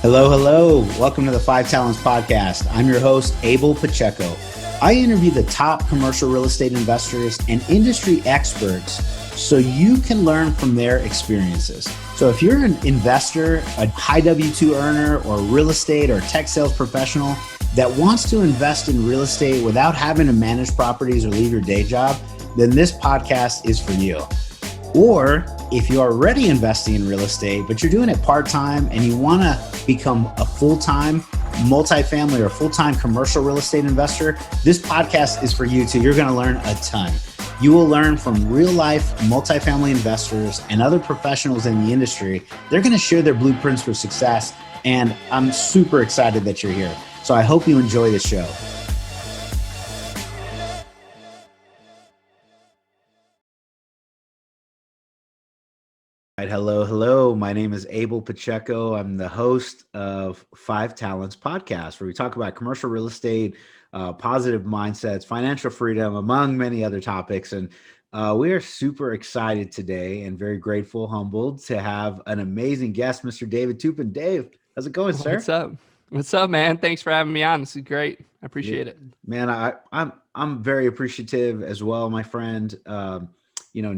Hello, hello. Welcome to the Five Talents Podcast. I'm your host, Abel Pacheco. I interview the top commercial real estate investors and industry experts so you can learn from their experiences. So if you're an investor, a high W-2 earner, or real estate or tech sales professional that wants to invest in real estate without having to manage properties or leave your day job, then this podcast is for you. Or if you're already investing in real estate, but you're doing it part-time and you want to become a full-time multifamily or full-time commercial real estate investor, this podcast is for you too. You're going to learn a ton. You will learn from real-life multifamily investors and other professionals in the industry. They're going to share their blueprints for success, and I'm super excited that you're here. So I hope you enjoy the show. Right, hello. My name is Abel Pacheco. I'm the host of Five Talents Podcast, where we talk about commercial real estate, positive mindsets, financial freedom, among many other topics. And we are super excited today and very grateful, humbled to have an amazing guest, Mr. David Toupin. Dave, how's it going, sir? What's up, man? Thanks for having me on. This is great. I appreciate it. Man, I'm very appreciative as well, my friend.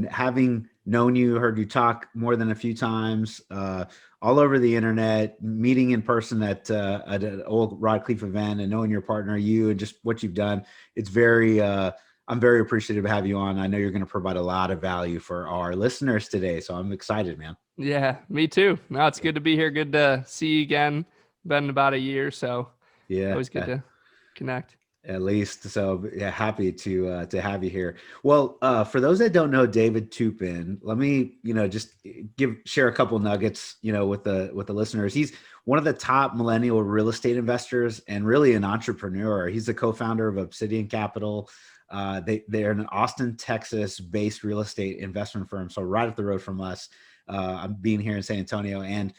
Having known you, heard you talk more than a few times, all over the internet, meeting in person at an old Rod Cleef event, and knowing your partner, you, and just what you've done. It's I'm very appreciative to have you on. I know you're going to provide a lot of value for our listeners today, so I'm excited, man. Yeah, me too. No, it's good to be here. Good to see you again. Been about a year, so yeah, always good to connect. At least. So yeah, happy to have you here. Well, for those that don't know David Toupin, let me, just share a couple nuggets, with the listeners. He's one of the top millennial real estate investors and really an entrepreneur. He's the co-founder of Obsidian Capital. They're an Austin, Texas based real estate investment firm. So right up the road from us. I'm being here in San Antonio, and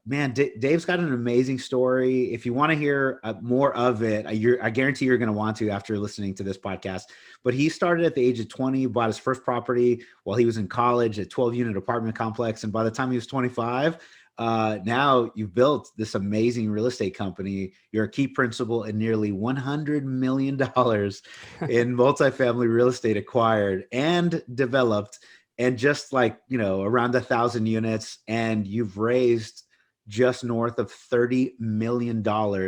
man, Dave's got an amazing story. If you want to hear more of it, I guarantee you're going to want to after listening to this podcast. But he started at the age of 20, bought his first property while he was in college, a 12-unit apartment complex. And by the time he was 25, now you've built this amazing real estate company. You're a key principal in nearly $100 million in multifamily real estate acquired and developed. And just like, around 1,000 units, and you've raised just north of $30 million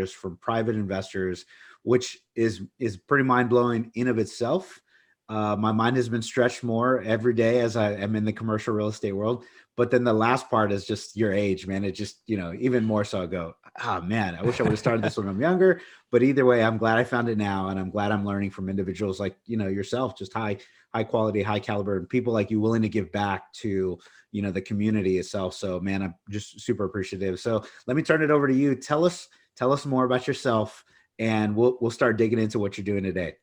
from private investors, which is pretty mind-blowing in of itself. My mind has been stretched more every day as I am in the commercial real estate world. But then the last part is just your age, man. It just, even more so I go, man, I wish I would have started this when I'm younger. But either way, I'm glad I found it now. And I'm glad I'm learning from individuals like, yourself, just high quality, high caliber, and people like you willing to give back to, the community itself. So man, I'm just super appreciative. So let me turn it over to you. Tell us more about yourself, and we'll start digging into what you're doing today.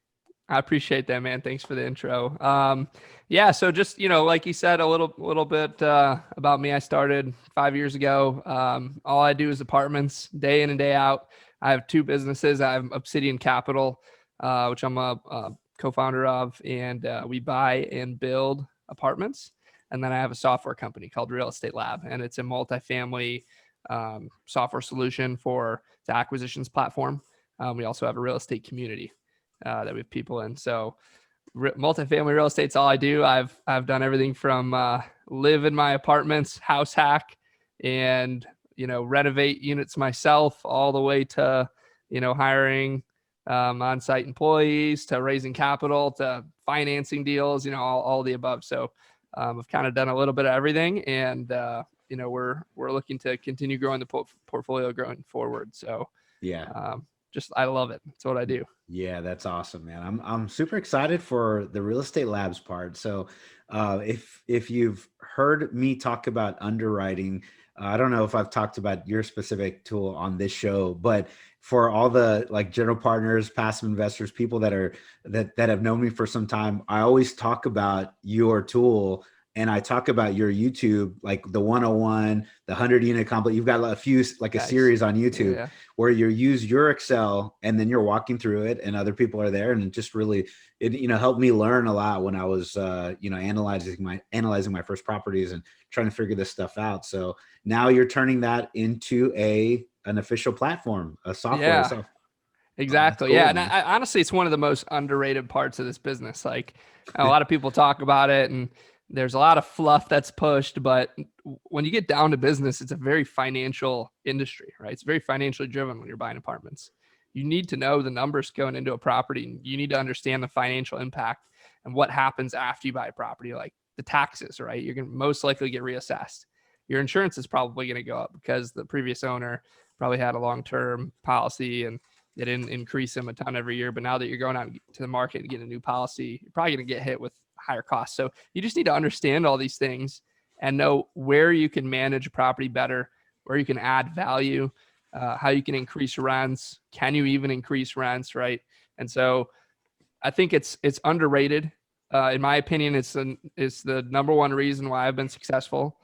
I appreciate that, man. Thanks for the intro. So just, like you said, a little bit about me. I started 5 years ago. All I do is apartments day in and day out. I have two businesses. I have Obsidian Capital, which I'm a co-founder of, and we buy and build apartments. And then I have a software company called Real Estate Lab, and it's a multifamily software solution for the acquisitions platform. We also have a real estate community that we have people in. So multifamily real estate's all I do. I've done everything from live in my apartments, house hack, and renovate units myself, all the way to hiring on-site employees, to raising capital, to financing deals, all the above. So I've kind of done a little bit of everything, and we're looking to continue growing the portfolio going forward. So yeah. I love it. That's what I do. Yeah, that's awesome, man. I'm super excited for the real estate labs part. So if you've heard me talk about underwriting, I don't know if I've talked about your specific tool on this show, but for all the like general partners, passive investors, people that have known me for some time, I always talk about your tool and I talk about your YouTube, like the 101, the 100 unit complex. You've got a few, like a Nice. series on YouTube Yeah. where you use your Excel and then you're walking through it and other people are there. And it just really, it, helped me learn a lot when I was, analyzing my first properties and trying to figure this stuff out. So now you're turning that into an official platform, a software. Yeah. So that's Exactly. Yeah. cool, And man. honestly, it's one of the most underrated parts of this business. Like a lot of people talk about it and there's a lot of fluff that's pushed, but when you get down to business, it's a very financial industry, right? It's very financially driven when you're buying apartments. You need to know the numbers going into a property. You need to understand the financial impact and what happens after you buy a property, like the taxes, right? You're going to most likely get reassessed. Your insurance is probably going to go up because the previous owner probably had a long-term policy and they didn't increase them a ton every year. But now that you're going out to the market and getting a new policy, you're probably going to get hit with higher costs. So you just need to understand all these things and know where you can manage a property better, where you can add value, how you can increase rents. Can you even increase rents, right? And so I think it's underrated. In my opinion, it's the number one reason why I've been successful.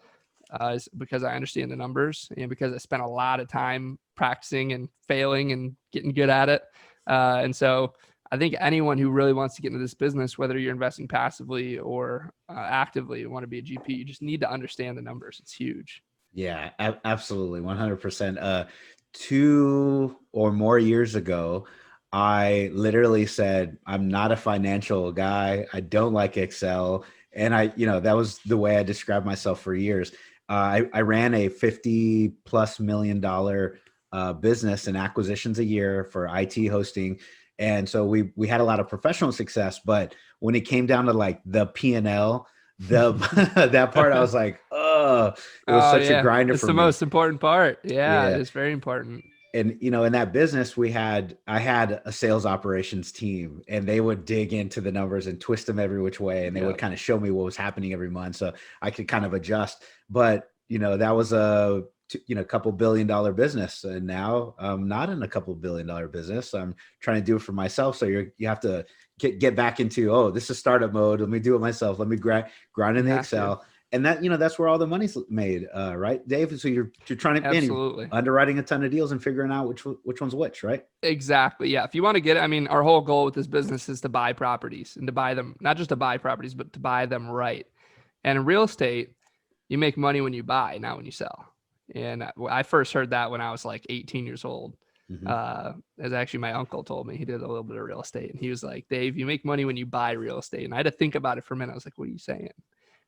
Is because I understand the numbers and because I spent a lot of time practicing and failing and getting good at it. And so I think anyone who really wants to get into this business, whether you're investing passively or actively, want to be a GP, you just need to understand the numbers. It's huge. Yeah, absolutely. 100%. 2 or more years ago, I literally said, I'm not a financial guy. I don't like Excel. And that was the way I described myself for years. I ran a $50+ million business and acquisitions a year for IT hosting. And so we had a lot of professional success, but when it came down to like the P&L, that part, I was like, oh, it was Oh such a yeah, grinder it's for the me. most important part. Yeah, it Yeah. is very important. And in that business, I had a sales operations team, and they would dig into the numbers and twist them every which way, and they would Yeah, kind of show me what was happening every month, so I could kind of adjust. But that was a couple $1 billion business, and now I'm not in a couple $1 billion business. I'm trying to do it for myself. So you have to get back into, oh, this is startup mode. Let me do it myself. Let me grind in you the have to. Excel, and that's where all the money's made, right, Dave? So you're trying to, man, you're Absolutely. underwriting a ton of deals and figuring out which one's which, right? Exactly. Yeah. If you want to get it, I mean, our whole goal with this business is to buy properties and to buy them, not just to buy properties, but to buy them right. And in real estate, you make money when you buy, not when you sell. And I first heard that when I was like 18 years old. Mm-hmm. As actually my uncle told me, he did a little bit of real estate and he was like, Dave, you make money when you buy real estate. And I had to think about it for a minute. I was like, what are you saying?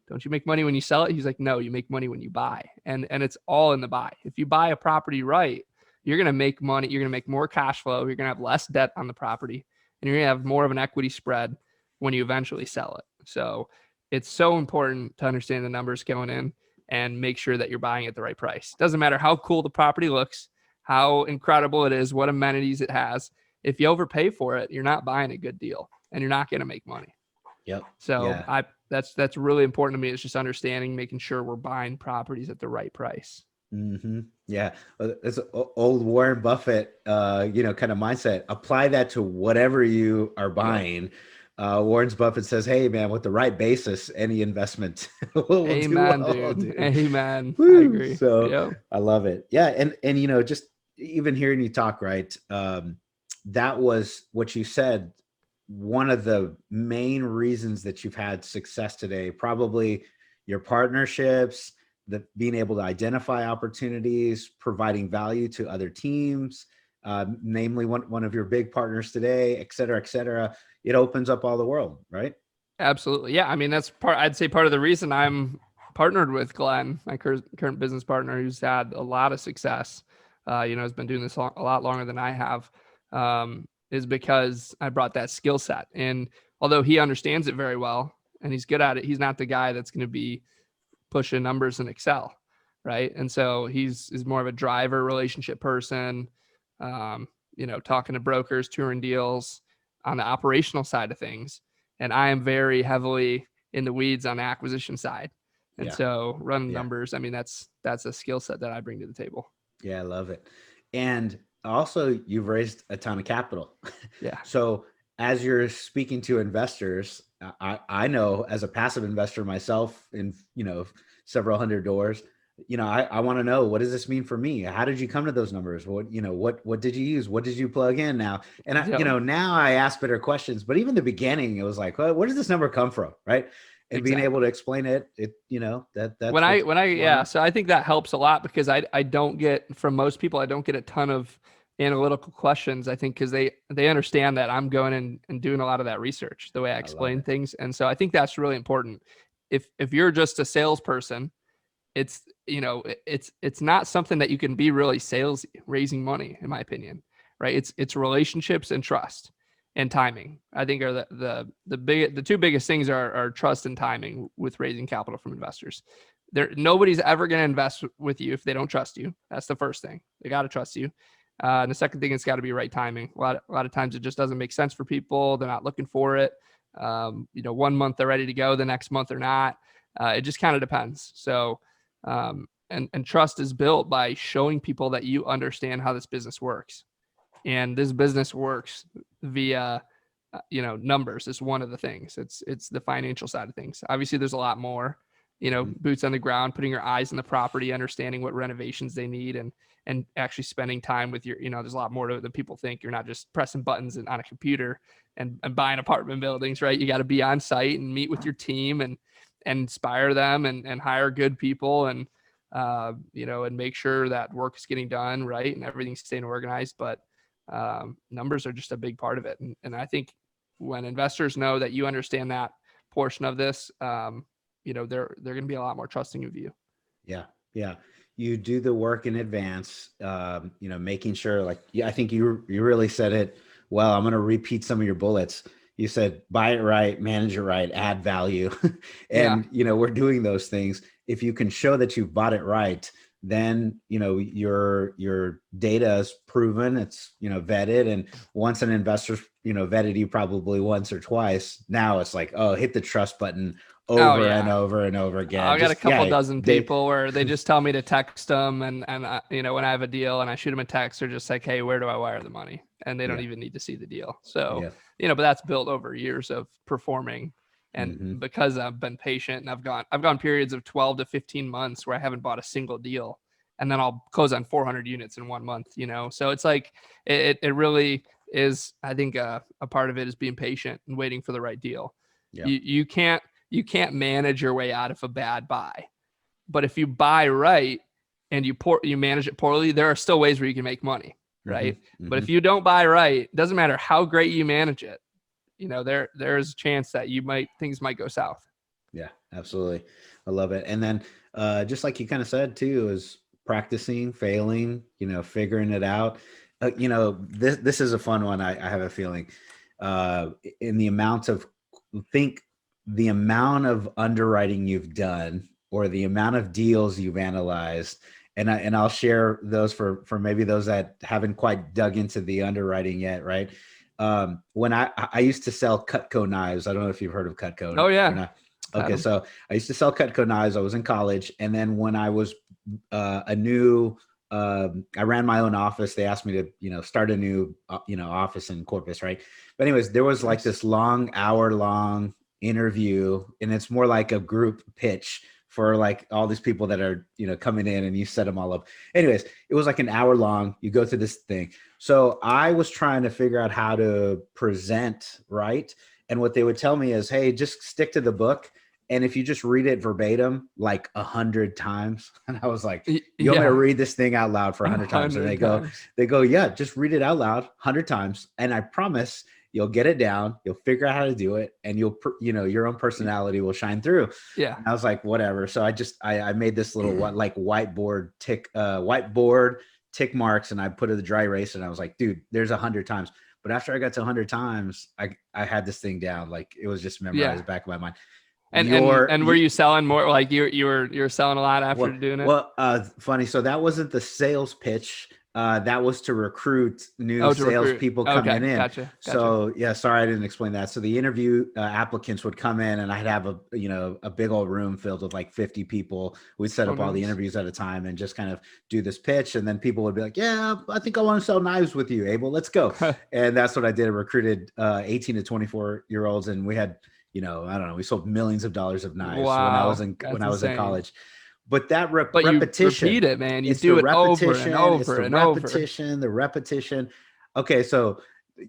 Don't you make money when you sell it? He's like, no, you make money when you buy. And it's all in the buy. If you buy a property right, you're going to make money. You're going to make more cash flow. You're going to have less debt on the property and you're going to have more of an equity spread when you eventually sell it. So it's so important to understand the numbers going in and make sure that you're buying at the right price. Doesn't matter how cool the property looks, how incredible it is, what amenities it has. If you overpay for it, you're not buying a good deal and you're not going to make money. Yep. So Yeah. that's really important to me. It's just understanding, making sure we're buying properties at the right price. Mm-hmm. Yeah. It's old Warren Buffett, kind of mindset. Apply that to whatever you are Yep. buying. Warren Buffett says, "Hey, man, with the right basis, any investment will do Amen, well, dude. dude." Amen. I Woo. agree. So Yep. I love it. Yeah, and just even hearing you talk, right? That was what you said. One of the main reasons that you've had success today, probably your partnerships, the being able to identify opportunities, providing value to other teams, namely one of your big partners today, et cetera, et cetera. It opens up all the world, right? Absolutely. Yeah. I mean, that's I'd say part of the reason I'm partnered with Glenn, my current business partner, who's had a lot of success, has been doing this a lot longer than I have, is because I brought that skill set. And although he understands it very well and he's good at it, he's not the guy that's going to be pushing numbers in Excel. Right. And so is more of a driver relationship person, talking to brokers, touring deals on the operational side of things. And I am very heavily in the weeds on the acquisition side. And Yeah. so running Yeah. numbers, I mean, that's a skill set that I bring to the table. Yeah, I love it. And also, you've raised a ton of capital. Yeah. So as you're speaking to investors, I know as a passive investor myself in, several hundred doors, I want to know, what does this mean for me? How did you come to those numbers? What did you use? What did you plug in now? And Yep. now I ask better questions, but even the beginning, it was like, well, where does this number come from? Right. And being able Exactly. to explain it, that's When I, what's when I, going yeah, on. so I think that helps a lot because I don't get, from most people, I don't get a ton of analytical questions. I think because they understand that I'm going in and doing a lot of that research, the way I I love explain it. things. And so I think that's really important. If you're just a salesperson, it's, it's not something that you can be really salesy, raising money, in my opinion, right? It's relationships and trust and timing. I think are the two biggest things are trust and timing with raising capital from investors. Nobody's ever going to invest with you if they don't trust you. That's the first thing. They got to trust you. And the second thing, it's got to be right timing. A lot of times it just doesn't make sense for people. They're not looking for it. 1 month they're ready to go, the next month they're not. It just kind of depends. So, and trust is built by showing people that you understand how this business works. And this business works via, numbers is one of the things. It's the financial side of things. Obviously, there's a lot more, Mhm. boots on the ground, putting your eyes on the property, understanding what renovations they need, and actually spending time with your, there's a lot more to it than people think. You're not just pressing buttons on a computer and buying apartment buildings, right? You got to be on site and meet with your team and inspire them and hire good people and, and make sure that work is getting done right and everything's staying organized. But numbers are just a big part of it. And I think when investors know that you understand that portion of this, they're going to be a lot more trusting of you. Yeah. Yeah. You do the work in advance, making sure, like, yeah, I think you really said it well. I'm going to repeat some of your bullets. You said, buy it right, manage it right, add value. Yeah. And, we're doing those things. If you can show that you've bought it right, then, your data is proven, it's, vetted. And once an investor's, vetted you probably once or twice, now it's like, oh, hit the trust button Oh over and yeah. over and over again. I got a Just, couple yeah, dozen they, people where they just tell me to text them and when I have a deal and I shoot them a text, they're just like, hey, where do I wire the money? And they don't yeah, even need to see the deal. So, yeah. but that's built over years of performing. And Hmm. because I've been patient and I've gone periods of 12 to 15 months where I haven't bought a single deal. And then I'll close on 400 units in 1 month, So it's like, it really is. I think a part of it is being patient and waiting for the right deal. Yeah. You can't manage your way out of a bad buy. But if you buy right and you manage it poorly, there are still ways where you can make money, Hmm. right? But Hmm. if you don't buy right, it doesn't matter how great you manage it. There's a chance that things might go south. Yeah, absolutely. I love it. And then, just like you kind of said too, is practicing, failing, figuring it out. This is a fun one. I have a feeling, in the amount of think the amount of underwriting you've done or the amount of deals you've analyzed. And I'll share those for maybe those that haven't quite dug into the underwriting yet. Right. When I used to sell Cutco knives. I don't know if you've heard of Cutco Oh or yeah. not. Had Okay, them. so I used to sell Cutco knives. I was in college, and then when I was a new, I ran my own office. They asked me to, start a new, office in Corpus, right? But anyways, there was like Nice. this long, hour-long interview, and it's more like a group pitch for like all these people that are, coming in, and you set them all up. Anyways, it was like an hour long. You go through this thing. So I was trying to figure out how to present, right? And what they would tell me is, hey, just stick to the book. And if you just read it verbatim like 100 times, and I was like, you want me to Yeah. read this thing out loud for 100 times? And 100 times. they go, yeah, just read it out loud 100 times. And I promise you'll get it down. You'll figure out how to do it. And your own personality will shine through. Yeah. And I was like, whatever. So I made this little like whiteboard tick marks, and I put it the dry erase, and I was like, dude, there's 100 times. But after I got to 100 times, I had this thing down. Like it was just Yeah. memorized back of my mind. And and Your and were you selling more? Like you were selling a lot after doing it? Funny. So that wasn't the sales pitch. That was to recruit new Oh, to recruit. salespeople Okay, coming in. gotcha. So yeah, sorry I didn't explain that. So the interview applicants would come in, and I'd have a big old room filled with like 50 people. We'd set Oh, up all the nice. interviews at a time and just kind of do this pitch, and then people would be like, "Yeah, I think I want to sell knives with you, Abel. Let's go." And that's what I did. I recruited 18 to 24-year-olds, and we had, I don't know, we sold millions of dollars of knives when I was Wow, in that's insane. college. But that But you repetition, repeat it, man. You it's the do it over and repetition, it's over the and over. repetition, the repetition. Okay, so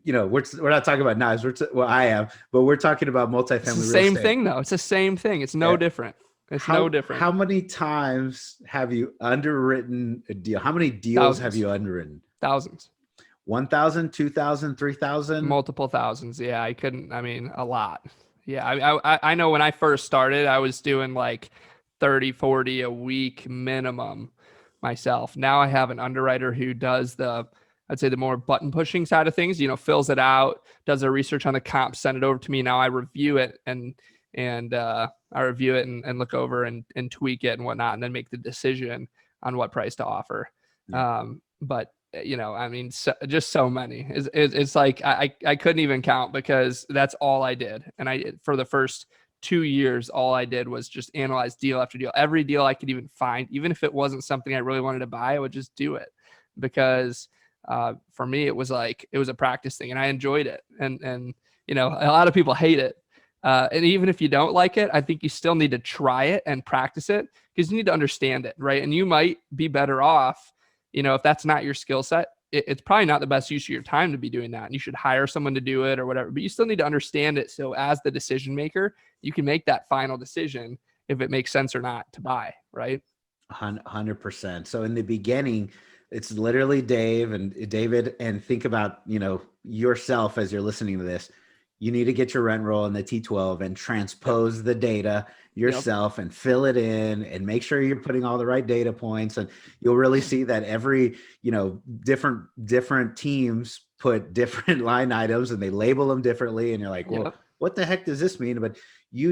we're not talking about knives. Well, I am, but we're talking about It's the multifamily real same estate. thing, though. It's the same thing. It's no Yeah. different. It's no different. How many times have you underwritten a deal? How many deals have Thousands, you underwritten? thousands, 1,000, 2,000, 3,000? multiple thousands. Yeah, I couldn't. I mean, a lot. Yeah, I know when I first started, I was doing like 30, 40 a week minimum myself. Now I have an underwriter who does I'd say the more button pushing side of things, fills it out, does their research on the comp, send it over to me. Now I review it and look over and tweak it and whatnot, and then make the decision on what price to offer. Yeah. But I mean, just so many. It's like I couldn't even count, because that's all I did. And for the first 2 years, all I did was just analyze deal after deal. Every deal I could even find, even if it wasn't something I really wanted to buy, I would just do it, because for me, it was a practice thing, and I enjoyed it. And a lot of people hate it. And even if you don't like it, I think you still need to try it and practice it, because you need to understand it, right? And you might be better off, if that's not your skill set. It's probably not the best use of your time to be doing that, and you should hire someone to do it or whatever. But you still need to understand it, so as the decision maker, you can make that final decision if it makes sense or not to buy, right? 100%. So in the beginning, it's literally David, and think about, yourself as you're listening to this. You need to get your rent roll in the T12 and transpose the data yourself and fill it in and make sure you're putting all the right data points. And you'll really see that every, different teams put different line items and they label them differently. And you're like, well, what the heck does this mean? But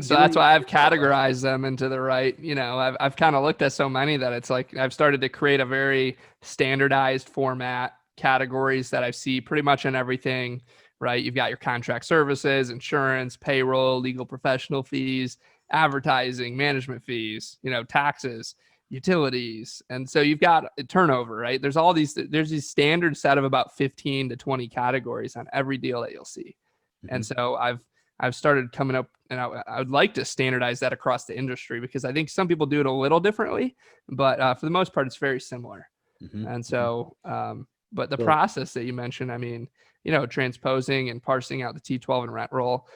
so that's why I've categorized them into the right, I've kind of looked at so many that it's like I've started to create a very standardized format, categories that I see pretty much in everything, right? You've got your contract services, insurance, payroll, legal professional fees, advertising, management fees, taxes, utilities. And so you've got a turnover, right? There's these standard set of about 15 to 20 categories on every deal that you'll see. Mm-hmm. And so I've started coming up, and I would like to standardize that across the industry, because I think some people do it a little differently, but for the most part, it's very similar. Mm-hmm. And so, but the process that you mentioned, I mean, transposing and parsing out the T12 and rent roll,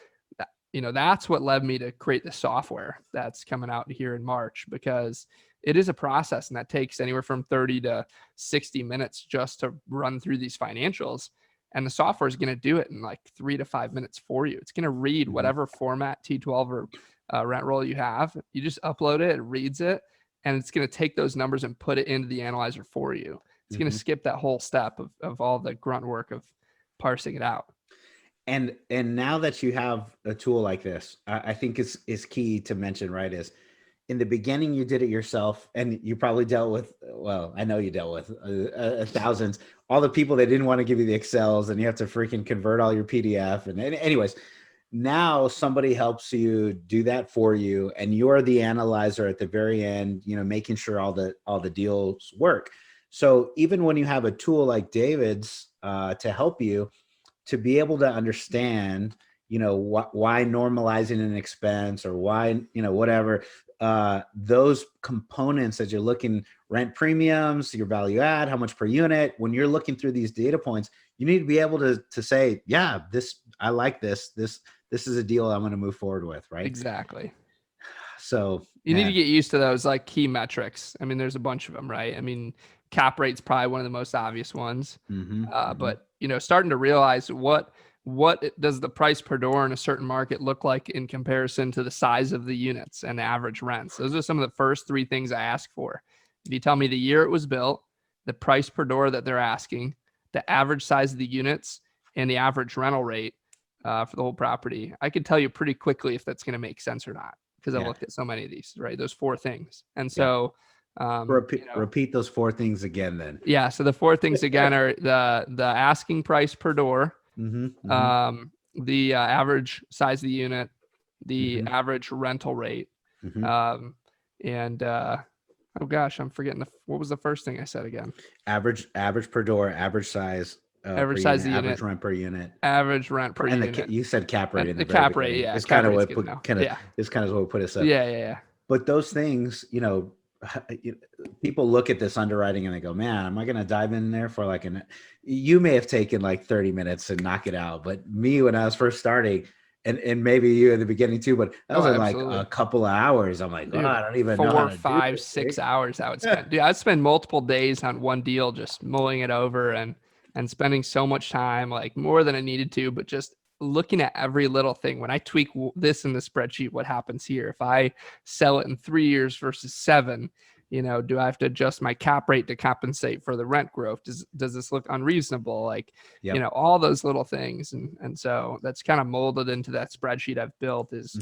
that's what led me to create the software that's coming out here in March, because it is a process, and that takes anywhere from 30 to 60 minutes just to run through these financials. And the software is going to do it in like 3 to 5 minutes for you. It's going to read whatever format T12 or rent roll you have. You just upload it, it reads it, and it's going to take those numbers and put it into the analyzer for you. It's going to skip that whole step of all the grunt work of parsing it out. And now that you have a tool like this, I think is key to mention, right? Is in the beginning you did it yourself, and you probably dealt with, well, I know you dealt with thousands, all the people that didn't want to give you the Excels, and you have to freaking convert all your PDF. And anyways, now somebody helps you do that for you, and you're the analyzer at the very end, making sure all the deals work. So even when you have a tool like David's to help you, to be able to understand, why normalizing an expense, or why, whatever, those components that you're looking, rent premiums, your value add, how much per unit, when you're looking through these data points, you need to be able to say, yeah, I like this is a deal I'm going to move forward with. Right. Exactly. So you need to get used to those like key metrics. I mean, there's a bunch of them, right? I mean, cap rate's probably one of the most obvious ones. But starting to realize what does the price per door in a certain market look like in comparison to the size of the units and the average rents. Those are some of the first 3 things I ask for. If you tell me the year it was built, the price per door that they're asking, the average size of the units, and the average rental rate for the whole property, I can tell you pretty quickly if that's going to make sense or not, because I've looked at so many of these, right? Those 4 things. And so Repeat those four things again then. Yeah. So the four things again are the asking price per door, the average size of the unit, the average rental rate, um, and oh gosh, I'm forgetting what was the first thing I said again? Average per door, average size Average per size unit, of the average unit, rent per unit, average rent per and unit. you said cap rate And in the very cap rate, beginning. yeah. It's Cap kind of rate's what good enough. it's kind of what put us up. Yeah. But those things, people look at this underwriting and they go, man, am I going to dive in there for like you may have taken like 30 minutes and knock it out. But me, when I was first starting, and maybe you in the beginning too, but that was in like a couple of hours. I'm like, dude, I don't even know 4, 5, 6 hours I would spend. Dude, I'd spend multiple days on one deal, just mulling it over and spending so much time, like more than I needed to, but just looking at every little thing. When I tweak this in the spreadsheet, what happens here? If I sell it in 3 years versus 7, do I have to adjust my cap rate to compensate for the rent growth? Does this look unreasonable? Like, all those little things. And so that's kind of molded into that spreadsheet I've built is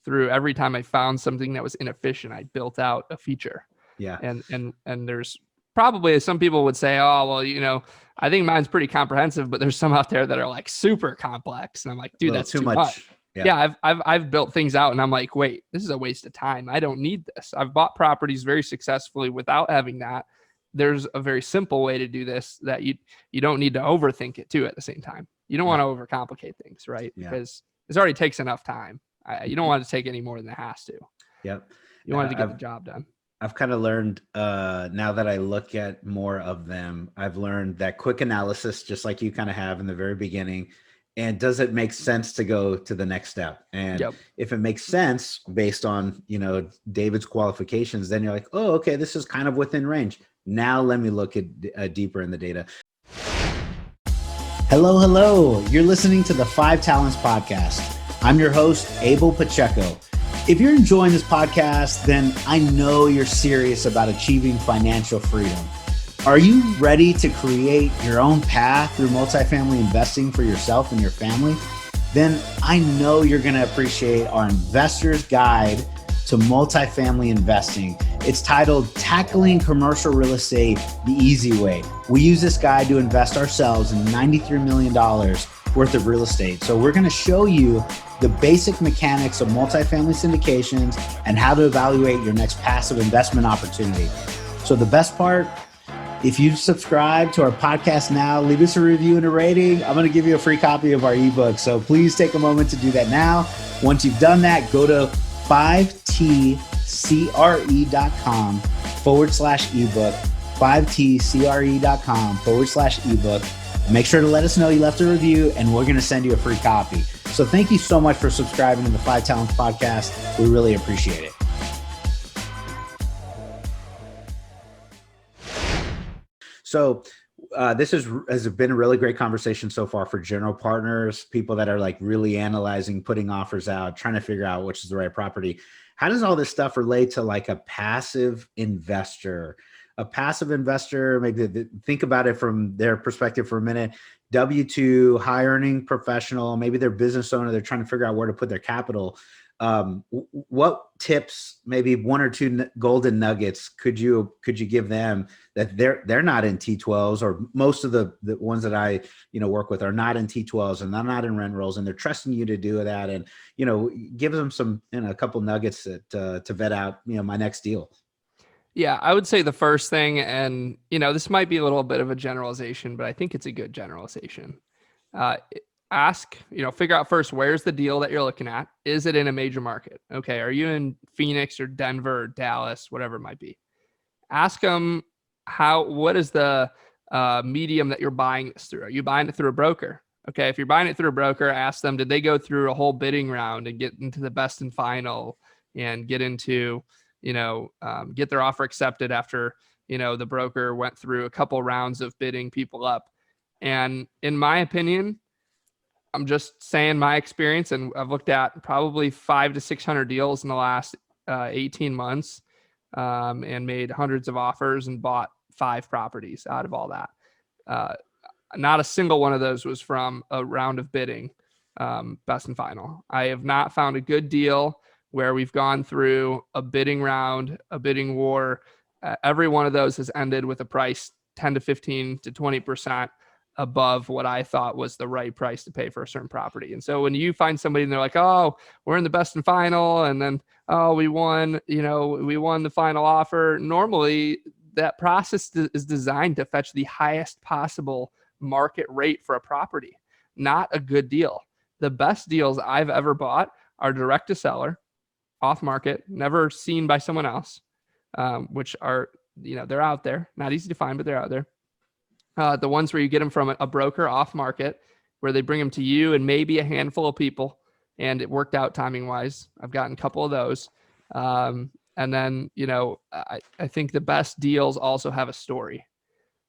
through every time I found something that was inefficient, I built out a feature. Yeah. And there's probably, some people would say, oh, well, I think mine's pretty comprehensive, but there's some out there that are like super complex. And I'm like, dude, that's too much. Yeah. I've built things out and I'm like, wait, this is a waste of time. I don't need this. I've bought properties very successfully without having that. There's a very simple way to do this that you don't need to overthink it too at the same time. You don't want to overcomplicate things, right? Because this already takes enough time. You don't want to take any more than it has to. Yep. You want to get the job done. I've kind of learned now that I look at more of them, I've learned that quick analysis, just like you kind of have in the very beginning. And does it make sense to go to the next step? And if it makes sense based on, David's qualifications, then you're like, oh, okay, this is kind of within range. Now let me look at deeper in the data. Hello. You're listening to the 5 Talents Podcast. I'm your host, Abel Pacheco. If you're enjoying this podcast, then I know you're serious about achieving financial freedom. Are you ready to create your own path through multifamily investing for yourself and your family? Then I know you're going to appreciate our Investor's Guide to Multifamily Investing. It's titled Tackling Commercial Real Estate the Easy Way. We use this guide to invest ourselves in $93 million worth of real estate. So we're going to show you the basic mechanics of multifamily syndications and how to evaluate your next passive investment opportunity. So the best part, if you subscribe to our podcast now, leave us a review and a rating. I'm going to give you a free copy of our ebook. So please take a moment to do that now. Once you've done that, go to 5tcre.com/ebook, 5tcre.com/ebook. Make sure to let us know you left a review and we're going to send you a free copy. So thank you so much for subscribing to the 5 Talents Podcast. We really appreciate it. So this has been a really great conversation so far for general partners, people that are like really analyzing, putting offers out, trying to figure out which is the right property. How does all this stuff relate to like a passive investor? A passive investor, maybe think about it from their perspective for a minute. W-2, high earning professional, maybe they're business owner, they're trying to figure out where to put their capital. What tips, maybe 1 or 2 golden nuggets could you give them that they're not in T12s, or most of the ones that I work with are not in T12s and they're not in rent rolls and they're trusting you to do that, and give them some a couple nuggets to vet out my next deal. Yeah, I would say the first thing, and this might be a little bit of a generalization, but I think it's a good generalization. Figure out first, where's the deal that you're looking at? Is it in a major market? Okay. Are you in Phoenix or Denver or Dallas, whatever it might be? Ask them what is the medium that you're buying this through? Are you buying it through a broker? Okay. If you're buying it through a broker, ask them, did they go through a whole bidding round and get into the best and final and get into, get their offer accepted after, the broker went through a couple rounds of bidding people up? And in my opinion, I'm just saying my experience, and I've looked at probably 500 to 600 deals in the last 18 months and made hundreds of offers and bought 5 properties out of all that. Not a single one of those was from a round of bidding, best and final. I have not found a good deal where we've gone through a bidding round, a bidding war, every one of those has ended with a price 10 to 15 to 20% above what I thought was the right price to pay for a certain property. And so when you find somebody and they're like, oh, we're in the best and final, and then, oh, we won the final offer. Normally that process is designed to fetch the highest possible market rate for a property, not a good deal. The best deals I've ever bought are direct to seller, off market, never seen by someone else, which are, they're out there, not easy to find, but they're out there. The ones where you get them from a broker off market, where they bring them to you and maybe a handful of people, and it worked out timing wise. I've gotten a couple of those. And then, I think the best deals also have a story.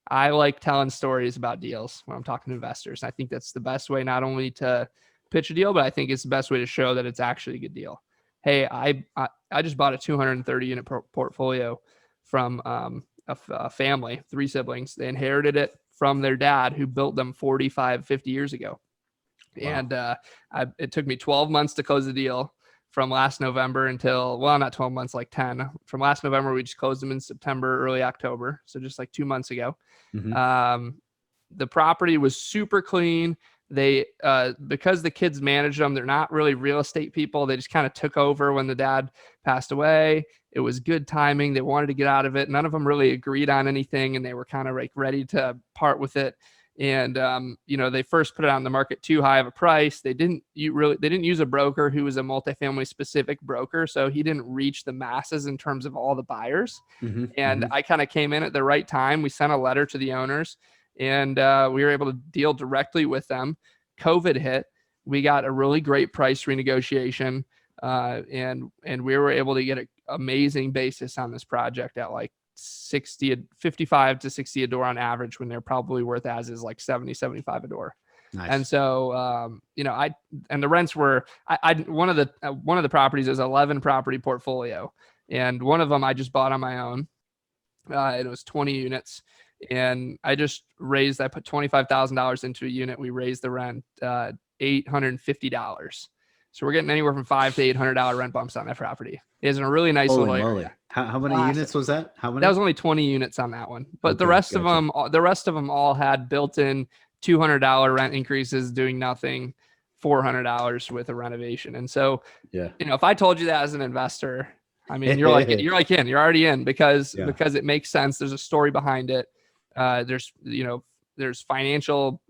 I like telling stories about deals when I'm talking to investors. I think that's the best way, not only to pitch a deal, but I think it's the best way to show that it's actually a good deal. Hey, I just bought a 230 unit portfolio from a family, 3 siblings. They inherited it from their dad, who built them 45, 50 years ago. Wow. And it took me 12 months to close the deal from last November until, well, not 12 months, like 10. From last November, we just closed them in September, early October. So just like 2 months ago. Mm-hmm. The property was super clean. They, because the kids managed them, they're not really real estate people. They just kind of took over when the dad passed away. It was good timing. They wanted to get out of it. None of them really agreed on anything, and they were kind of like ready to part with it. And, they first put it on the market too high of a price. They didn't use a broker who was a multifamily specific broker. So he didn't reach the masses in terms of all the buyers. Mm-hmm. And I kind of came in at the right time. We sent a letter to the owners, and we were able to deal directly with them. COVID hit. We got a really great price renegotiation, and we were able to get an amazing basis on this project at like 55 to 60 a door on average, when they're probably worth as is like 70, 75 a door. Nice. And so, and the rents were, one of the properties is 11 property portfolio, and one of them I just bought on my own. It was 20 units. And I put $25,000 into a unit. We raised the rent $850. So we're getting anywhere from $500 to $800 rent bumps on that property. It's in a really nice little area. How many units was that? How many? That was only 20 units on that one. But the rest of them all had built-in $200 rent increases, doing nothing, $400 with a renovation. And so, if I told you that as an investor, I mean, you're already in because it makes sense. There's a story behind it. There's financial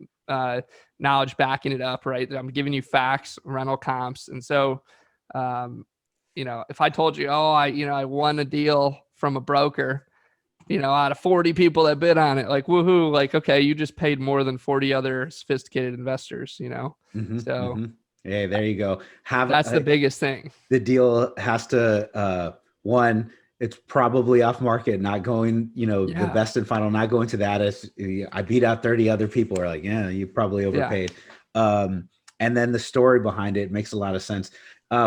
knowledge backing it up, right? I'm giving you facts, rental comps. And so, if I told you, I won a deal from a broker, out of 40 people that bid on it, like, woohoo, like, okay, you just paid more than 40 other sophisticated investors, Mm-hmm, so. Mm-hmm. Hey, there you go. That's the biggest thing. The deal has to, one, it's probably off market, not going, the best and final, not going to that. As I beat out 30 other people are like, you probably overpaid. Yeah. And then the story behind it makes a lot of sense.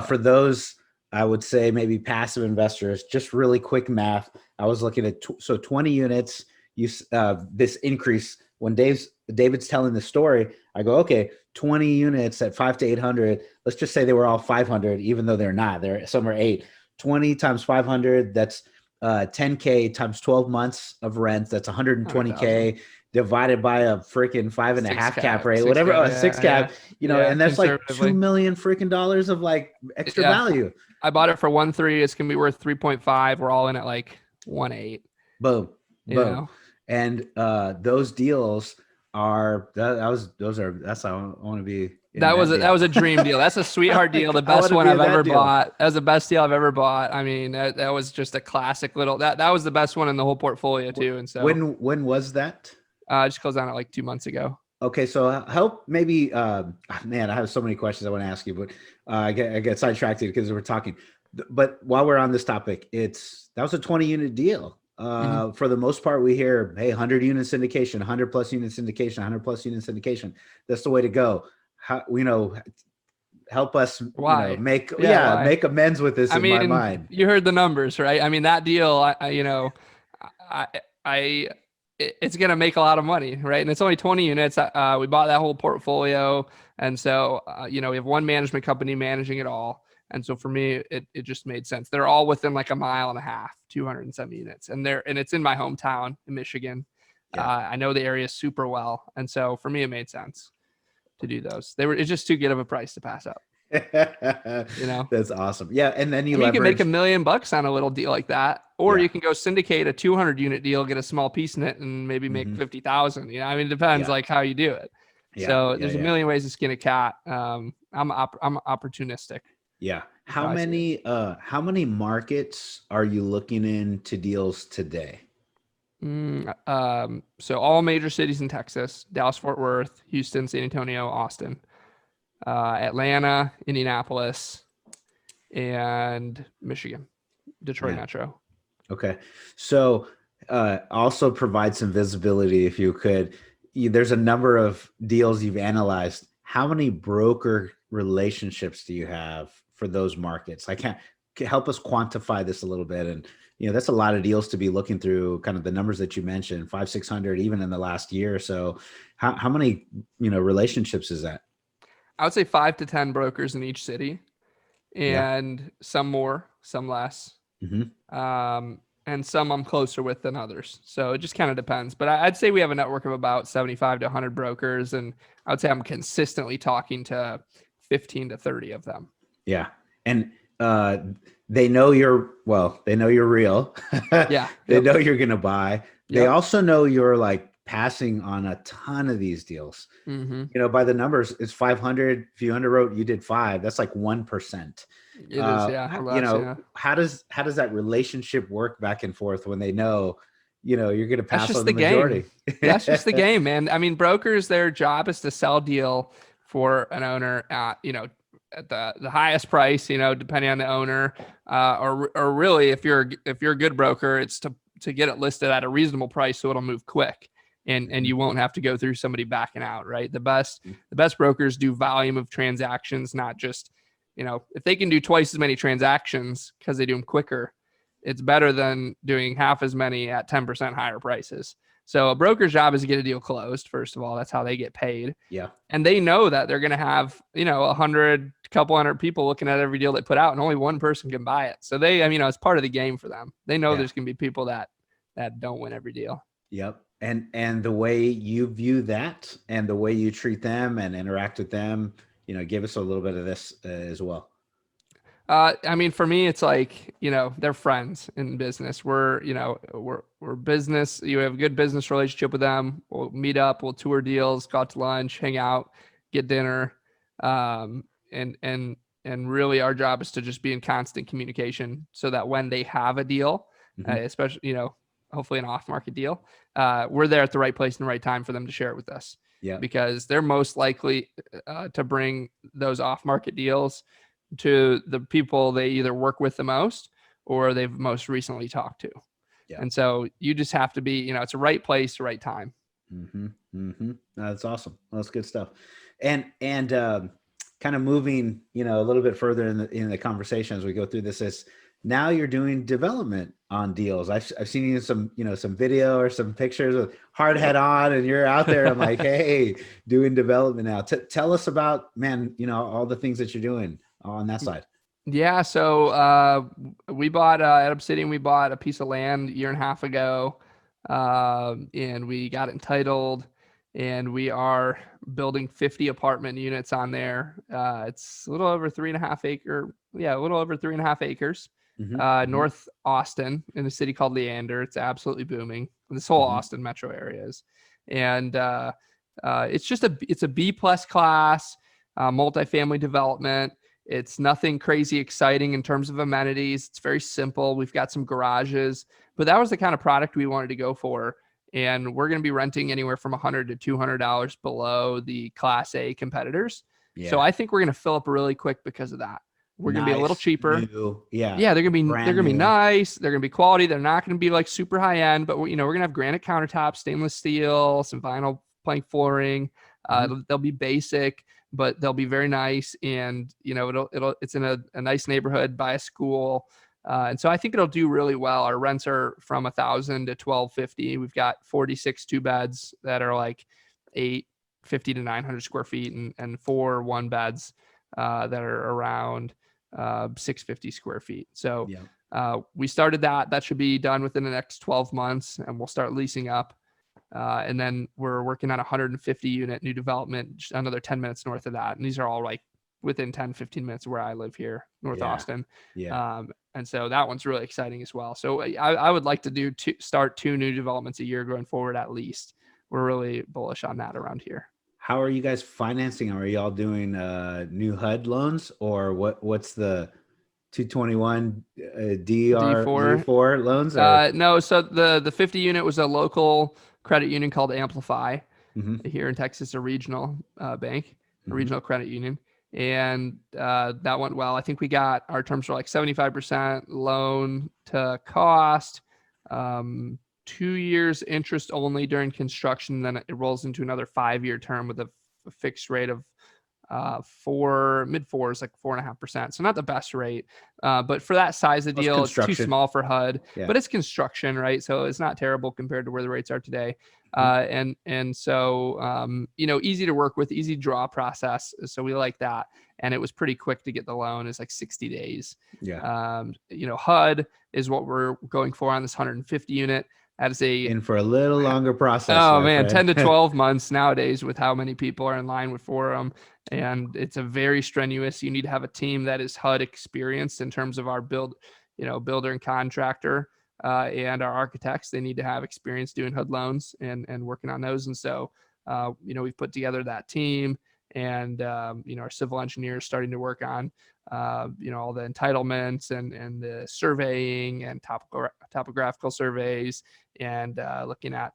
For those, I would say maybe passive investors, just really quick math. I was looking at, 20 units, this increase when David's telling the story, I go, okay, 20 units at 500 to 800. Let's just say they were all 500, even though they're not. Some are 8. 20 times 500. That's $10K times 12 months of rent. That's $120K divided by a freaking 5.5 cap rate, whatever, 6 cap. And that's like $2 million freaking dollars of like extra value. I bought it for 1.3. It's gonna be worth 3.5. We're all in at like 1.8. Boom. And those deals are that's how I want to be. That was a dream deal. That's a sweetheart deal. The best one I've ever bought. That was the best deal I've ever bought. I mean, that was just a classic little. That was the best one in the whole portfolio too. And so when was that? I just closed on it like 2 months ago. Okay, so help maybe. Man, I have so many questions I want to ask you, but I get sidetracked because we're talking. But while we're on this topic, that was a 20 unit deal. For the most part, we hear, hey, 100 unit syndication, 100 plus unit syndication, 100 plus unit syndication. That's the way to go. How, help us make amends with this. My mind. You heard the numbers, right? I mean, that deal, it's going to make a lot of money, right? And it's only 20 units. We bought that whole portfolio. And so, we have one management company managing it all. And so for me, it just made sense. They're all within like a mile and a half, 270 units. And it's in my hometown in Michigan. Yeah. I know the area super well. And so for me, it made sense to do those. It's just too good of a price to pass up. That's awesome. Yeah. And then You can make $1 million on a little deal like that, or you can go syndicate a 200 unit deal, get a small piece in it, and maybe make 50,000. It depends like how you do it. So there's a million ways to skin a cat. I'm opportunistic. Yeah. How many markets are you looking into deals today? So all major cities in Texas: Dallas, Fort Worth, Houston, San Antonio, Austin, Atlanta, Indianapolis, and Michigan, Detroit Metro. Okay. So also provide some visibility if you could. There's a number of deals you've analyzed. How many broker relationships do you have for those markets? Help us quantify this a little bit. And, that's a lot of deals to be looking through, kind of the numbers that you mentioned, 500-600, even in the last year or so. How many, relationships is that? I would say 5 to 10 brokers in each city, and some more, some less. And some I'm closer with than others. So it just kind of depends. But I'd say we have a network of about 75 to 100 brokers. And I would say I'm consistently talking to 15 to 30 of them. Yeah. And they know you're real. Yeah. They know you're going to buy. They also know you're like passing on a ton of these deals. By the numbers, it's 500. If you underwrote, you did 5. That's like 1%. It is, yeah. How does that relationship work back and forth when they know, you're going to pass on the majority? That's just the game, man. I mean, brokers, their job is to sell deal for an owner at, at the highest price, depending on the owner, or really if you're a good broker, it's to get it listed at a reasonable price so it'll move quick. And you won't have to go through somebody backing out, right? The best brokers do volume of transactions, not just, if they can do twice as many transactions because they do them quicker, it's better than doing half as many at 10% higher prices. So a broker's job is to get a deal closed. First of all, that's how they get paid. Yeah. And they know that they're going to have, 100 people looking at every deal they put out, and only one person can buy it. So it's part of the game for them. They know there's going to be people that don't win every deal. Yep. And the way you view that and the way you treat them and interact with them, give us a little bit of this as well. For me, it's like, they're friends in business. We're business. You have a good business relationship with them. We'll meet up, we'll tour deals, go out to lunch, hang out, get dinner. And really our job is to just be in constant communication so that when they have a deal, especially, hopefully an off-market deal, we're there at the right place and the right time for them to share it with us. Yeah. Because they're most likely to bring those off-market deals to the people they either work with the most or they've most recently talked to. Yeah. And so you just have to be, it's the right place, the right time. That's awesome. Well, that's good stuff. And kind of moving, a little bit further in the conversation as we go through this is now you're doing development on deals. I've seen you some video or some pictures with hard hat on and you're out there. I'm like, hey, doing development now. Tell us about, all the things that you're doing on that side. Yeah. So we bought at Obsidian, we bought a piece of land a year and a half ago, and we got it entitled, and we are building 50 apartment units on there. It's a little over 3.5 acres. North Austin in a city called Leander. It's absolutely booming. This whole Austin metro area is. And it's a B+ class, multifamily development. It's nothing crazy exciting in terms of amenities. It's very simple. We've got some garages, but that was the kind of product we wanted to go for. And we're going to be renting anywhere from $100 to $200 below the Class A competitors. Yeah. So I think we're going to fill up really quick because of that. We're going to be a little cheaper. Yeah, they're going to be nice. They're going to be quality. They're not going to be like super high end, but we're going to have granite countertops, stainless steel, some vinyl plank flooring. They'll be basic, but they'll be very nice. And, it's in a nice neighborhood by a school. And so I think it'll do really well. Our rents are from $1,000 to $1,250. We've got 46 two beds that are like 850 to 900 square feet and 4 one beds that are around 650 square feet. So Yeah. we started that. That should be done within the next 12 months, and we'll start leasing up. And then we're working on a 150 unit new development, just another 10 minutes north of that. And these are all like within 10, 15 minutes of where I live here, North Austin. Yeah. And so that one's really exciting as well. So I would like to start 2 new developments a year going forward, at least. We're really bullish on that around here. How are you guys financing? Are y'all doing new HUD loans, or what's the 221 D4 loans? Or No, so the 50 unit was a local credit union called Amplify here in Texas, a regional bank, a regional credit union. And that went well. I think we got, our terms were like 75% loan to cost, 2 years interest only during construction. Then it rolls into another 5-year term with a fixed rate of mid fours, like 4.5%. So not the best rate, but for that size of deal, it's too small for HUD, but it's construction, right? So it's not terrible compared to where the rates are today. And so, easy to work with, easy draw process. So we like that. And it was pretty quick to get the loan. It's like 60 days. HUD is what we're going for on this 150 unit. That is in for a little longer process. Oh man, 10 to 12 months nowadays with how many people are in line for them. And it's a very strenuous, you need to have a team that is HUD experienced in terms of our builder and contractor, and our architects. They need to have experience doing HUD loans and working on those. And so, we've put together that team, and, our civil engineers starting to work on, all the entitlements and the surveying and topographical surveys, and looking at,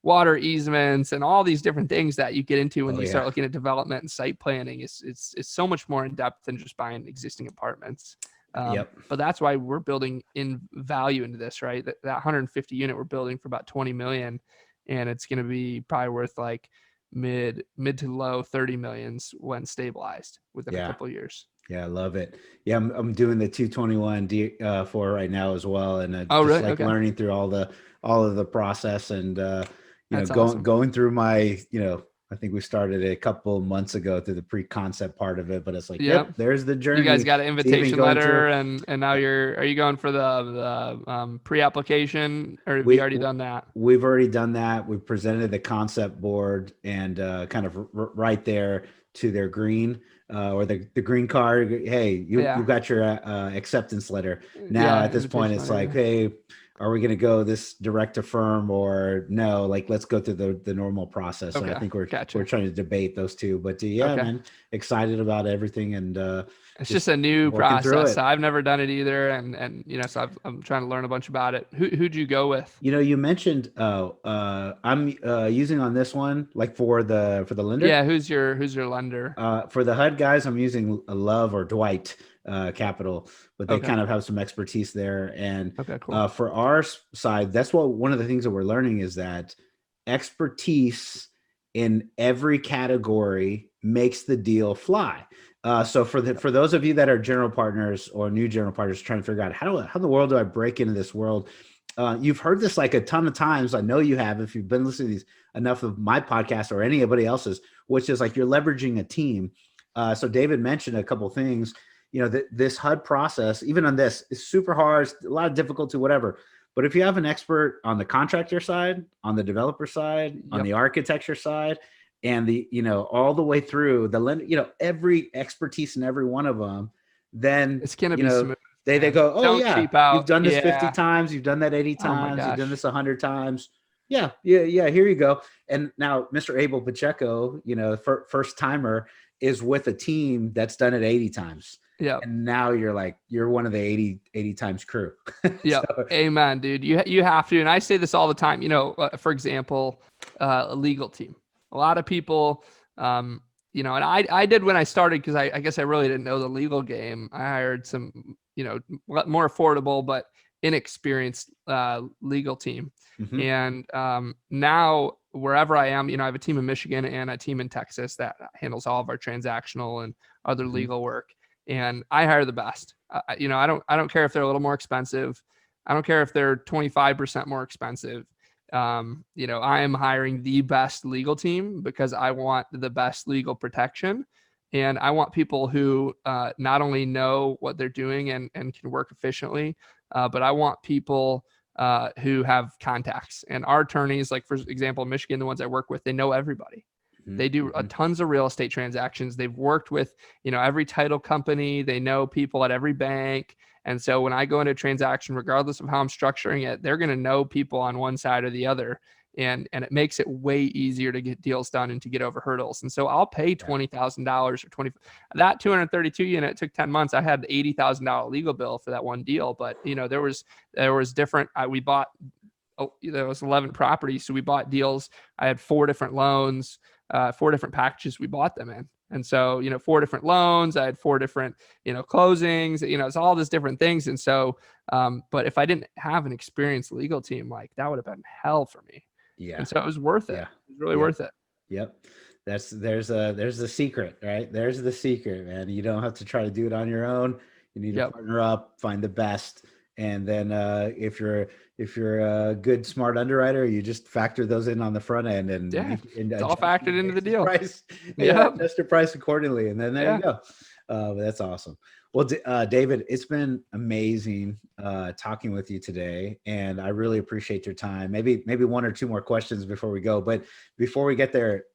water easements and all these different things that you get into when you start looking at development and site planning. It's so much more in depth than just buying existing apartments. But that's why we're building in value into this, right? That 150 unit we're building for about 20 million, and it's going to be probably worth like mid to low 30 millions when stabilized within a couple of years. Yeah, I love it. Yeah, I'm doing the 221 D4 right now as well, and learning through all of the process, and going through my, I think we started a couple months ago through the pre-concept part of it, but it's like, there's the journey. You guys got an invitation letter, and now are you going for the pre-application, or have you already done that? We've already done that. We've presented the concept board, and kind of right there to their green, or the green card. Hey, you got your acceptance letter. Now at this point, it's like, hey, are we going to go this direct to firm, or no? Like, let's go through the normal process. So I think we're trying to debate those two. But man, excited about everything, and it's just a new process. I've never done it either, and so I'm trying to learn a bunch about it. Who'd you go with? You mentioned I'm using on this one, like for the lender. Yeah, who's your lender? For the HUD guys, I'm using Love or Dwight Capital, but they kind of have some expertise there. And for our side, that's one of the things that we're learning is that expertise in every category makes the deal fly. So for those of you that are general partners or new general partners trying to figure out how in the world do I break into this world, you've heard this like a ton of times. I know you have, if you've been listening to these enough of my podcast or anybody else's, which is like you're leveraging a team. So David mentioned a couple of things. This HUD process, even on this, is super hard, a lot of difficulty, whatever. But if you have an expert on the contractor side, on the developer side, on the architecture side, and all the way through the lender, every expertise in every one of them, then it's gonna be smooth. They go, oh, cheap out. You've done this 50 times, you've done that 80 times, you've done this 100 times. Yeah, here you go. And now Mr. Abel Pacheco, first timer, is with a team that's done it 80 times. Yeah. And now you're one of the 80 times crew. Yeah. So. Amen, dude. You have to. And I say this all the time, for example, a legal team. A lot of people, and I did when I started, because I guess I really didn't know the legal game. I hired some, more affordable, but inexperienced legal team. And now wherever I am, I have a team in Michigan and a team in Texas that handles all of our transactional and other legal work. And I hire the best. I don't care if they're a little more expensive. I don't care if they're 25% more expensive. I am hiring the best legal team because I want the best legal protection. And I want people who not only know what they're doing and can work efficiently, but I want people who have contacts. And our attorneys, like for example, in Michigan, the ones I work with, they know everybody. They do tons of real estate transactions. They've worked with, every title company. They know people at every bank. And so when I go into a transaction, regardless of how I'm structuring it, they're going to know people on one side or the other. And it makes it way easier to get deals done and to get over hurdles. And so I'll pay $20,000 or 20. That 232 unit took 10 months. I had $80,000 legal bill for that one deal. But there was different. We bought. There was 11 properties, so we bought deals. I had 4 different loans, 4 different packages we bought them in. And so, 4 different loans, I had 4 different, closings, it's all these different things. And so, but if I didn't have an experienced legal team, like that would have been hell for me. Yeah. And so it was worth it. Yeah. It was really worth it. Yep. There's the secret, right? There's the secret, man. You don't have to try to do it on your own. You need to partner up, find the best. And then if you're a good, smart underwriter, you just factor those in on the front end, and it's all factored into the deal. Price, adjust your price accordingly, and then there you go. That's awesome. Well, David, it's been amazing talking with you today, and I really appreciate your time. Maybe 1 or 2 more questions before we go, but before we get there,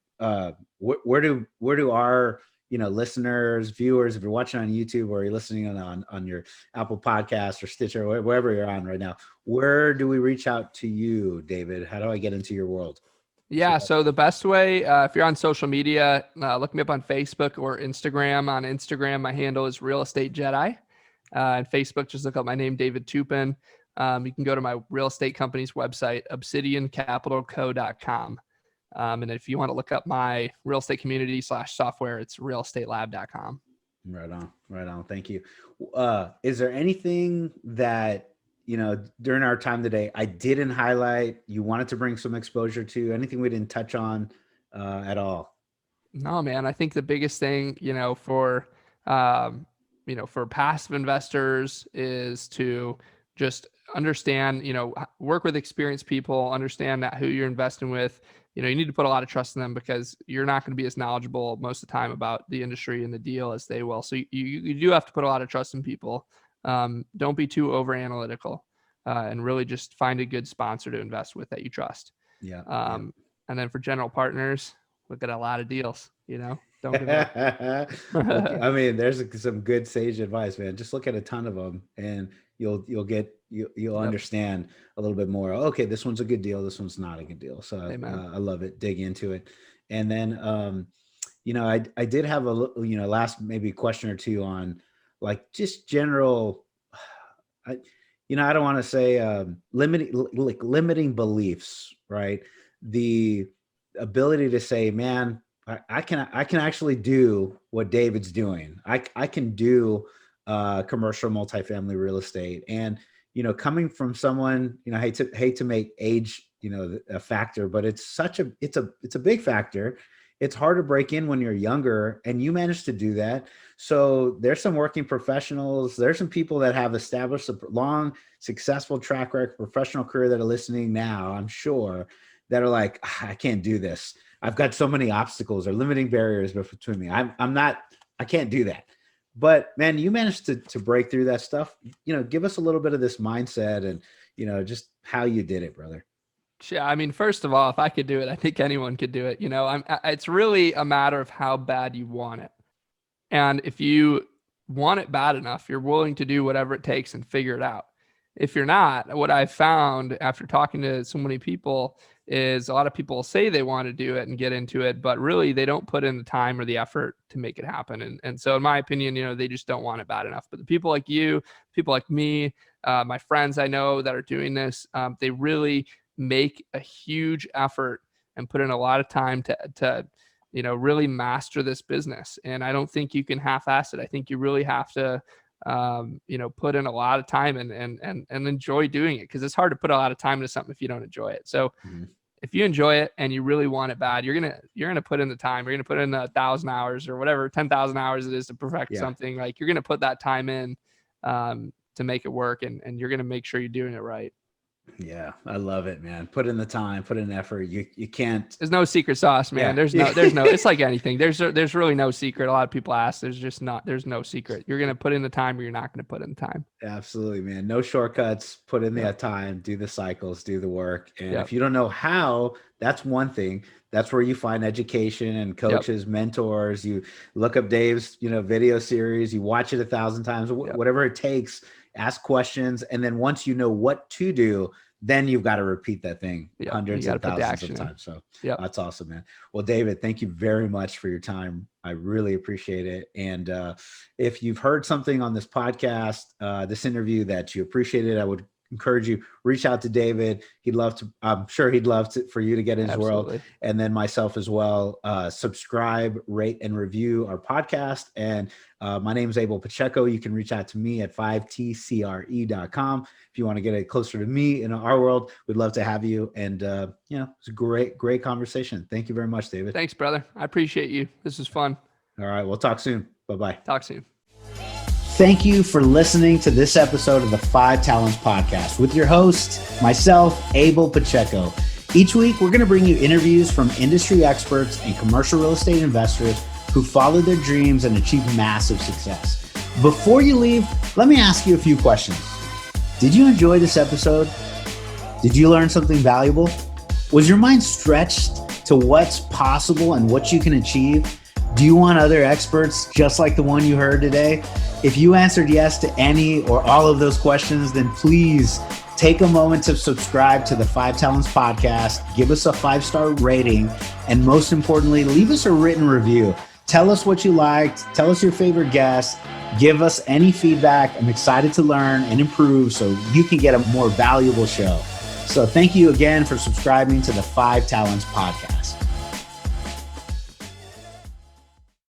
where do our listeners, viewers, if you're watching on YouTube or you're listening on your Apple Podcast or Stitcher or wherever you're on right now, where do we reach out to you, David? How do I get into your world? Yeah. So the best way, if you're on social media, look me up on Facebook or Instagram. On Instagram, my handle is Real Estate Jedi. And Facebook, just look up my name, David Toupin. You can go to my real estate company's website, obsidiancapitalco.com. And if you want to look up my real estate community /software, it's realestatelab.com. Right on. Thank you. Is there anything that, during our time today, I didn't highlight, you wanted to bring some exposure to, anything we didn't touch on at all? No, man. I think the biggest thing, for passive investors is to just understand, work with experienced people, understand that who you're investing with. You need to put a lot of trust in them, because you're not going to be as knowledgeable most of the time about the industry and the deal as they will. So you do have to put a lot of trust in people. Don't be too over analytical, and really just find a good sponsor to invest with that you trust. And then for general partners, look at a lot of deals, don't give up. I mean, there's some good sage advice, man. Just look at a ton of them, and you'll understand a little bit more. Okay, this one's a good deal. This one's not a good deal. So I love it. Dig into it. And then, I did have a last maybe question or two on like just general, I don't want to say limiting beliefs, right? The ability to say, man, I can actually do what David's doing. I can do commercial multifamily real estate. And, coming from someone, I hate to make age, a factor, but it's a big factor. It's hard to break in when you're younger, and you managed to do that. So there's some working professionals. There's some people that have established a long, successful track record, professional career that are listening now, I'm sure, that are like, I can't do this. I've got so many obstacles or limiting barriers between me. I can't do that. But man, you managed to break through that stuff. Give us a little bit of this mindset and, just how you did it, brother. Yeah, I mean, first of all, if I could do it, I think anyone could do it. It's really a matter of how bad you want it. And if you want it bad enough, you're willing to do whatever it takes and figure it out. If you're not, what I've found after talking to so many people is a lot of people say they want to do it and get into it, but really they don't put in the time or the effort to make it happen. And so in my opinion, they just don't want it bad enough. But the people like you, people like me, my friends I know that are doing this, they really make a huge effort and put in a lot of time to really master this business. And I don't think you can half-ass it. I think you really have to put in a lot of time and enjoy doing it, because it's hard to put a lot of time into something if you don't enjoy it. So if you enjoy it and you really want it bad, you're gonna put in the time. You're gonna put in 1,000 hours or whatever, 10,000 hours it is to perfect something. Like, you're gonna put that time in to make it work, and you're gonna make sure you're doing it right. Yeah, I love it, man. Put in the time, put in effort. You can't. There's no secret sauce, man. Yeah. There's no, it's like anything. There's really no secret. A lot of people ask, there's no secret. You're going to put in the time or you're not going to put in the time. Absolutely, man. No shortcuts. Put in the time, do the cycles, do the work. And if you don't know how, that's one thing. That's where you find education and coaches, mentors. You look up Dave's, video series, you watch it 1,000 times, whatever it takes, ask questions. And then once you know what to do, then you've got to repeat that thing hundreds of thousands of times. So that's awesome, man. Well, David, thank you very much for your time. I really appreciate it. And if you've heard something on this podcast, this interview that you appreciated, I would encourage you, reach out to David. I'm sure he'd love for you to get in his world. And then myself as well. Subscribe, rate, and review our podcast. And my name is Abel Pacheco. You can reach out to me at 5tcre.com. If you want to get it closer to me in our world, we'd love to have you. And, it's a great conversation. Thank you very much, David. Thanks, brother. I appreciate you. This is fun. All right. We'll talk soon. Bye-bye. Talk soon. Thank you for listening to this episode of the 5 Talents Podcast with your host, myself, Abel Pacheco. Each week, we're going to bring you interviews from industry experts and commercial real estate investors who follow their dreams and achieve massive success. Before you leave, let me ask you a few questions. Did you enjoy this episode? Did you learn something valuable? Was your mind stretched to what's possible and what you can achieve? Do you want other experts just like the one you heard today? If you answered yes to any or all of those questions, then please take a moment to subscribe to the 5 Talents Podcast, give us a 5-star rating, and most importantly, leave us a written review. Tell us what you liked, tell us your favorite guest, give us any feedback. I'm excited to learn and improve so you can get a more valuable show. So thank you again for subscribing to the 5 Talents Podcast.